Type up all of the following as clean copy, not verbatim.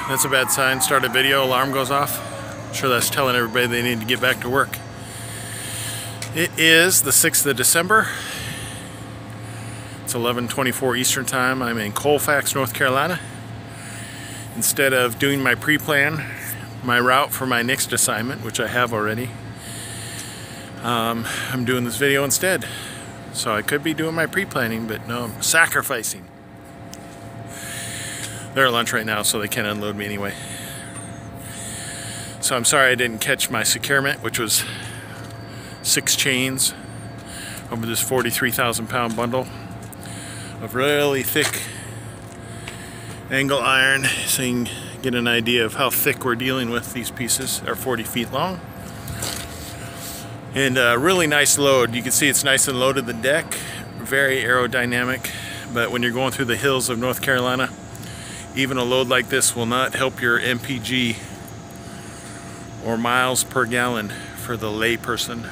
That's a bad sign. Start a video, alarm goes off. I'm sure that's telling everybody they need to get back to work. It is the 6th of December. It's 11:24 Eastern Time. I'm in Colfax, North Carolina. Instead of doing my pre-plan, my route for my next assignment, which I have already, I'm doing this video instead. So I could be doing my pre-planning, but no, I'm sacrificing. They're at lunch right now, so they can't unload me anyway. So I'm sorry I didn't catch my securement, which was 6 chains over this 43,000 pound bundle of really thick angle iron, so you can get an idea of how thick we're dealing with. These pieces are 40 feet long. And a really nice load. You can see it's nice and low to the deck, very aerodynamic, but when you're going through the hills of North Carolina, even a load like this will not help your MPG or miles per gallon for the lay person.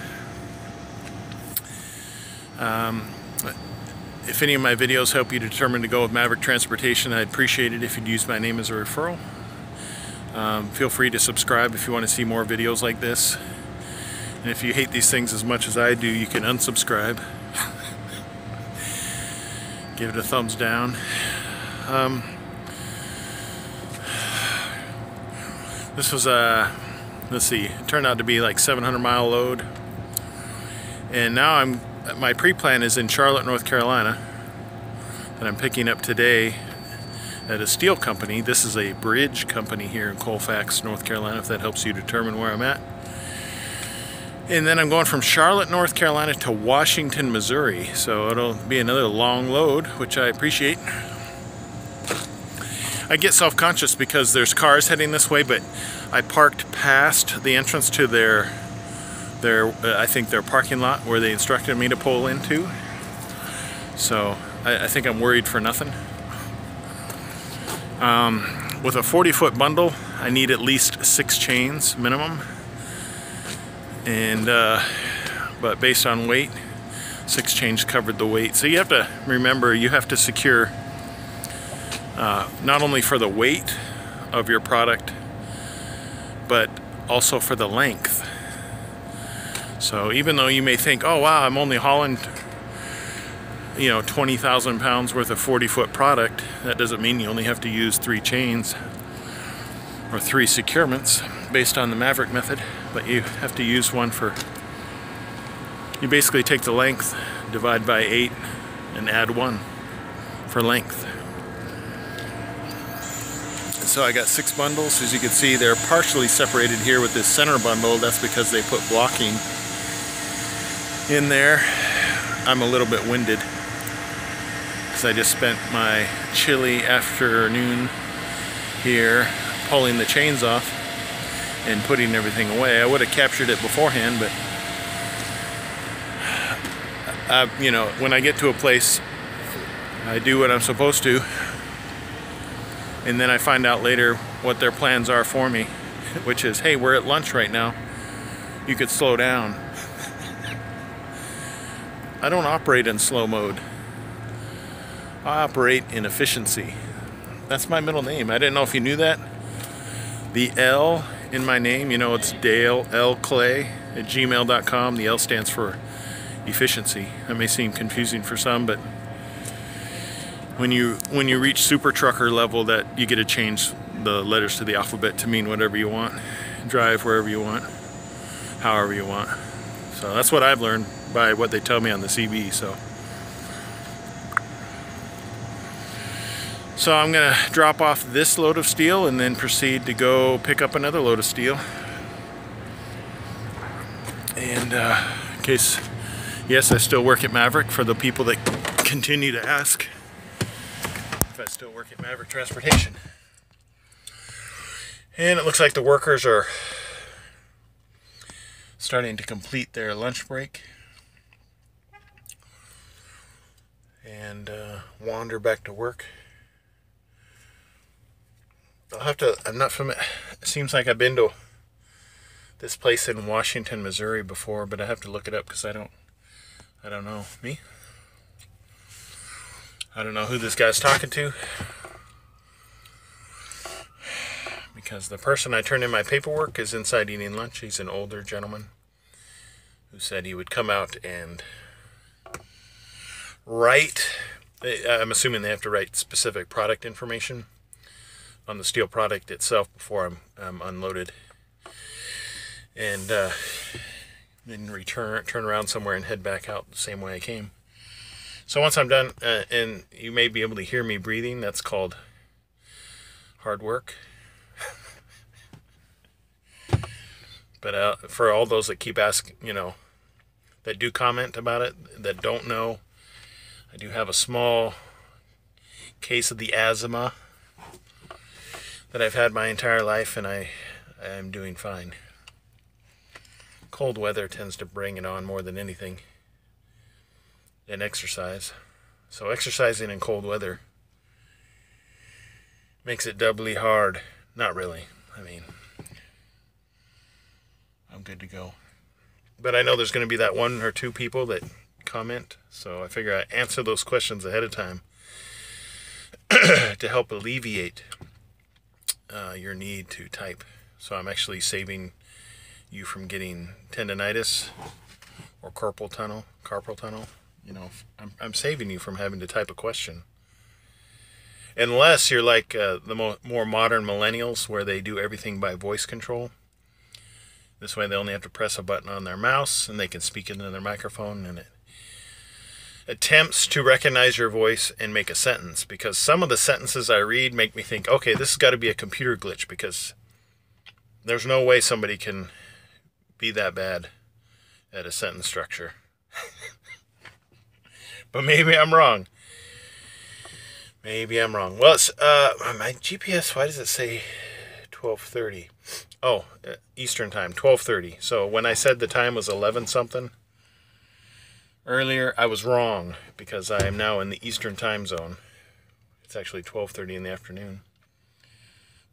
If any of my videos help you determine to go with Maverick Transportation, I'd appreciate it if you'd use my name as a referral. Feel free to subscribe if you want to see more videos like this. And if you hate these things as much as I do, you can unsubscribe. Give it a thumbs down. This was let's see, it turned out to be like 700-mile load. And now my pre-plan is in Charlotte, North Carolina, that I'm picking up today at a steel company. This is a bridge company here in Colfax, North Carolina, if that helps you determine where I'm at. And then I'm going from Charlotte, North Carolina to Washington, Missouri. So it'll be another long load, which I appreciate. I get self-conscious because there's cars heading this way, but I parked past the entrance to their I think their parking lot where they instructed me to pull into. So I think I'm worried for nothing. With a 40-foot bundle, I need at least 6 chains minimum. And but based on weight, 6 chains covered the weight. So you have to remember, you have to secure not only for the weight of your product, but also for the length. So even though you may think, oh wow, I'm only hauling 20,000 pounds worth of 40-foot product, that doesn't mean you only have to use 3 chains or 3 securements based on the Maverick method, but you have to use one for, you basically take the length, divide by 8, and add 1 for length. And so I got 6 bundles. As you can see, they're partially separated here with this center bundle. That's because they put blocking in there. I'm a little bit winded because I just spent my chilly afternoon here pulling the chains off and putting everything away. I would have captured it beforehand, but when I get to a place, I do what I'm supposed to, and then I find out later what their plans are for me, which is, hey, we're at lunch right now, you could slow down. I don't operate in slow mode. I operate in efficiency. That's my middle name. I didn't know if you knew that. The L in my name, it's Dale L. Clay at gmail.com. The L stands for efficiency. That may seem confusing for some, but when you reach super trucker level, that you get to change the letters to the alphabet to mean whatever you want. Drive wherever you want, however you want. So that's what I've learned by what they tell me on the CB. So I'm gonna drop off this load of steel and then proceed to go pick up another load of steel. And in case, yes, I still work at Maverick, for the people that continue to ask if I still work at Maverick Transportation. And it looks like the workers are starting to complete their lunch break and wander back to work. I'm not familiar. It seems like I've been to this place in Washington, Missouri before, but I have to look it up because I don't know. Me? I don't know who this guy's talking to. because the person I turned in my paperwork is inside eating lunch. He's an older gentleman who said he would come out and write. I'm assuming they have to write specific product information on the steel product itself before I'm unloaded, and then turn around somewhere and head back out the same way I came. So once I'm done, and you may be able to hear me breathing, that's called hard work. But for all those that keep asking, that do comment about it, that don't know, I do have a small case of the asthma that I've had my entire life, and I am doing fine. Cold weather tends to bring it on more than anything, and exercise. So exercising in cold weather makes it doubly hard. Not really. I mean, I'm good to go. But I know there's going to be that one or two people that comment, so I figure I answer those questions ahead of time to help alleviate your need to type. So I'm actually saving you from getting tendonitis or carpal tunnel. I'm saving you from having to type a question. Unless you're like the more modern millennials, where they do everything by voice control. This way they only have to press a button on their mouse and they can speak into their microphone, and it attempts to recognize your voice and make a sentence, because some of the sentences I read make me think, okay, this has got to be a computer glitch, because there's no way somebody can be that bad at a sentence structure. But maybe I'm wrong. Maybe I'm wrong. Well, it's, my GPS, why does it say 12:30? Oh, Eastern time, 12:30. So when I said the time was 11 something earlier, I was wrong, because I am now in the Eastern time zone. It's actually 12:30 in the afternoon.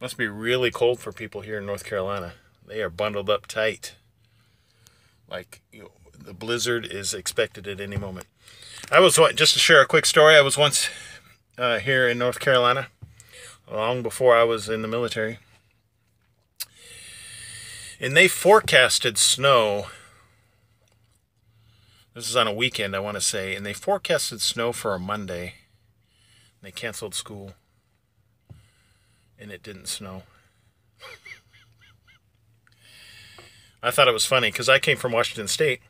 Must be really cold for people here in North Carolina. They are bundled up tight. Like, the blizzard is expected at any moment. Just to share a quick story, I was once here in North Carolina, long before I was in the military. And they forecasted snow. This is on a weekend, I want to say. And they forecasted snow for a Monday. They canceled school. And it didn't snow. I thought it was funny, because I came from Washington State,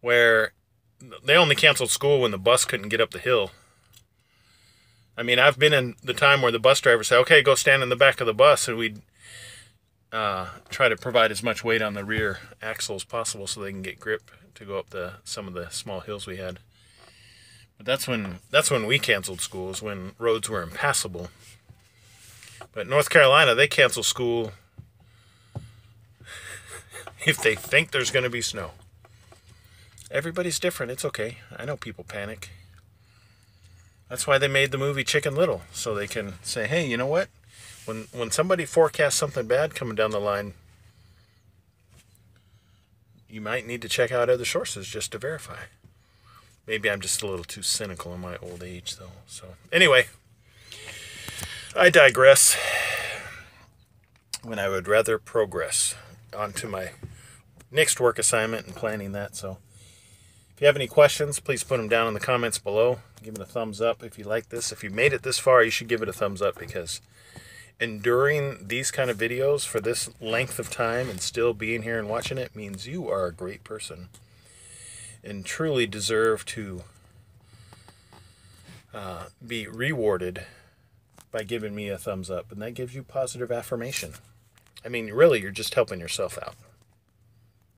where they only canceled school when the bus couldn't get up the hill. I mean, I've been in the time where the bus driver said, okay, go stand in the back of the bus, and we'd try to provide as much weight on the rear axle as possible so they can get grip to go up some of the small hills we had. But that's when we canceled school, is when roads were impassable. But North Carolina, they cancel school if they think there's going to be snow. Everybody's different. It's okay. I know people panic. That's why they made the movie Chicken Little, so they can say, hey, you know what? When somebody forecasts something bad coming down the line, you might need to check out other sources just to verify. Maybe I'm just a little too cynical in my old age, though. So anyway, I digress. When I would rather progress on to my next work assignment and planning that. So if you have any questions, please put them down in the comments below. Give it a thumbs up if you like this. If you made it this far, you should give it a thumbs up, because enduring these kind of videos for this length of time and still being here and watching it means you are a great person and truly deserve to be rewarded by giving me a thumbs up. And that gives you positive affirmation. I mean, really, you're just helping yourself out.